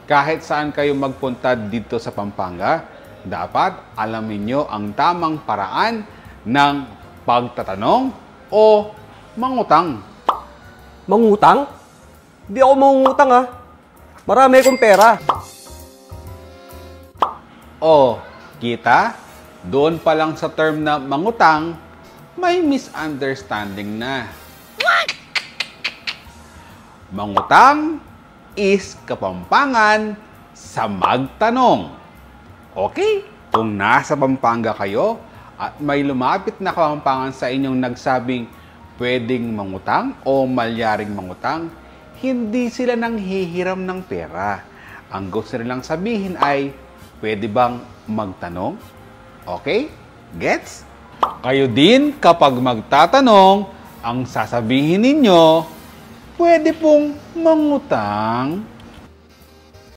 Kahit saan kayo magpunta dito sa Pampanga, dapat alamin nyo ang tamang paraan ng pagtatanong o mangutang. Mangutang? Di ako mangungutang ha. Marami akong pera. O, kita? Doon pa lang sa term na mangutang, may misunderstanding na. Mangutang is kapampangan sa magtanong. Okay? Kung nasa Pampanga kayo at may lumapit na kapampangan sa inyong nagsabing pwedeng mangutang o malyaring mangutang, hindi sila nanghihiram ng pera. Ang gusto nilang sabihin ay, pwede bang magtanong? Okay? Gets? Kayo din kapag magtatanong, ang sasabihin ninyo, pwede pong mangutang.